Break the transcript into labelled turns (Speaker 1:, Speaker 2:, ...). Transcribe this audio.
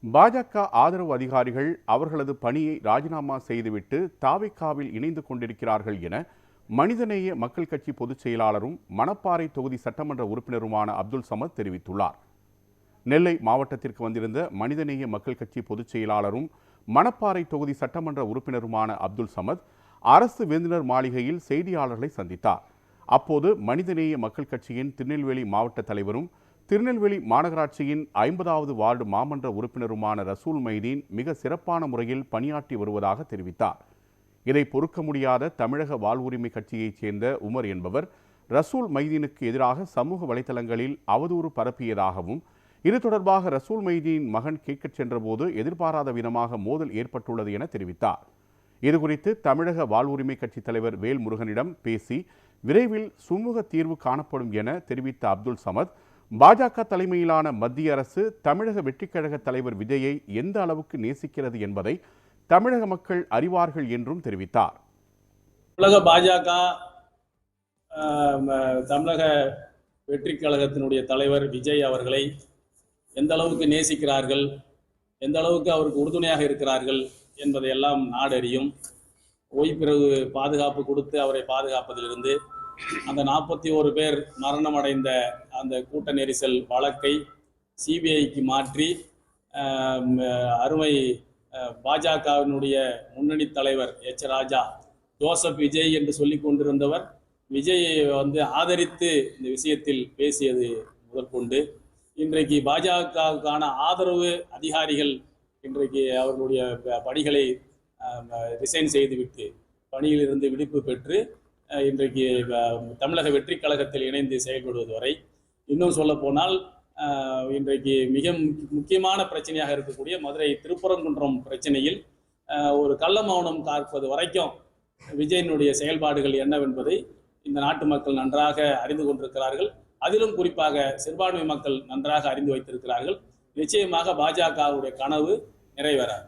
Speaker 1: பாஜக ஆதரவு அதிகாரிகள் அவர்களது பணியை ராஜினாமா செய்துவிட்டு தாவிகாவில் இணைந்து கொண்டிருக்கிறார்கள் என மனிதநேய மக்கள் கட்சி பொதுச் செயலாளரும் மணப்பாறை தொகுதி சட்டமன்ற உறுப்பினருமான அப்துல் சமத் தெரிவித்துள்ளார். நெல்லை மாவட்டத்திற்கு வந்திருந்த மனிதநேய மக்கள் கட்சி பொதுச் செயலாளரும் மணப்பாறை தொகுதி சட்டமன்ற உறுப்பினருமான அப்துல் சமத் அரசு விருந்தினர் மாளிகையில் செய்தியாளர்களை சந்தித்தார். அப்போது மனிதநேய மக்கள் கட்சியின் திருநெல்வேலி மாவட்ட தலைவரும் திருநெல்வேலி மாநகராட்சியின் 50வது வார்டு மாமன்ற உறுப்பினருமான ரசூல் மைதீன் மிக சிறப்பான முறையில் பணியாற்றி வருவதாக தெரிவித்தார். இதை பொறுக்க முடியாத தமிழக வாழ்வுரிமை கட்சியைச் சேர்ந்த உமர் என்பவர் ரசூல் மைதீனுக்கு எதிராக சமூக வலைதளங்களில் அவதூறு பரப்பியதாகவும், இது தொடர்பாக ரசூல் மைதீன் மகன் கேட்கச் சென்றபோது எதிர்பாராத விதமாக மோதல் ஏற்பட்டுள்ளது என தெரிவித்தார். இதுகுறித்து தமிழக வாழ்வுரிமை கட்சி தலைவர் வேல்முருகனிடம் பேசி விரைவில் சுமூக தீர்வு காணப்படும் என தெரிவித்த அப்துல் சமத், பாஜக தலைமையிலான மத்திய அரசு தமிழக வெற்றிக் கழக தலைவர் விஜயை எந்த அளவுக்கு நேசிக்கிறது என்பதை தமிழக மக்கள் அறிவார்கள் என்றும் தெரிவித்தார்.
Speaker 2: உலக பாஜக தமிழக வெற்றிக் கழகத்தினுடைய தலைவர் விஜய் அவர்களை எந்த அளவுக்கு நேசிக்கிறார்கள், எந்த அளவுக்கு அவருக்கு உறுதுணையாக இருக்கிறார்கள் என்பதையெல்லாம் நாடறியும். ஓய்வு பாதுகாப்பு கொடுத்து அவரை பாதுகாப்பதிலிருந்து அந்த 41 பேர் மரணம் அடைந்த அந்த கூட்ட நெரிசல் வழக்கை சிபிஐக்கு மாற்றி அருமை பாஜகவினுடைய முன்னணி தலைவர் ராஜா ஜோசப் விஜய் என்று சொல்லி கொண்டிருந்தவர் விஜயை ஆதரித்து இந்த விஷயத்தில் பேசியது முதற்கொண்டு இன்றைக்கு பாஜகவுக்கான ஆதரவு அதிகாரிகள் இன்றைக்கு அவர்களுடைய பணிகளை ரிசைன் செய்துவிட்டு பணியிலிருந்து விடுப்பு பெற்று இன்றைக்கு தமிழக வெற்றி கழகத்தில் இணைந்து செயல்படுவது வரை, இன்னும் சொல்ல போனால் இன்றைக்கு மிக முக்கியமான பிரச்சனையாக இருக்கக்கூடிய மதுரை திருப்பரங்குன்றம் பிரச்சனையில் ஒரு கள்ள மௌனம் காப்பது வரைக்கும் விஜயனுடைய செயல்பாடுகள் என்னவென்பதை இந்த நாட்டு மக்கள் நன்றாக அறிந்து கொண்டிருக்கிறார்கள். அதிலும் குறிப்பாக சிறுபான்மை மக்கள் நன்றாக அறிந்து வைத்திருக்கிறார்கள். நிச்சயமாக பாஜகவுடைய கனவு நிறைவேறாது.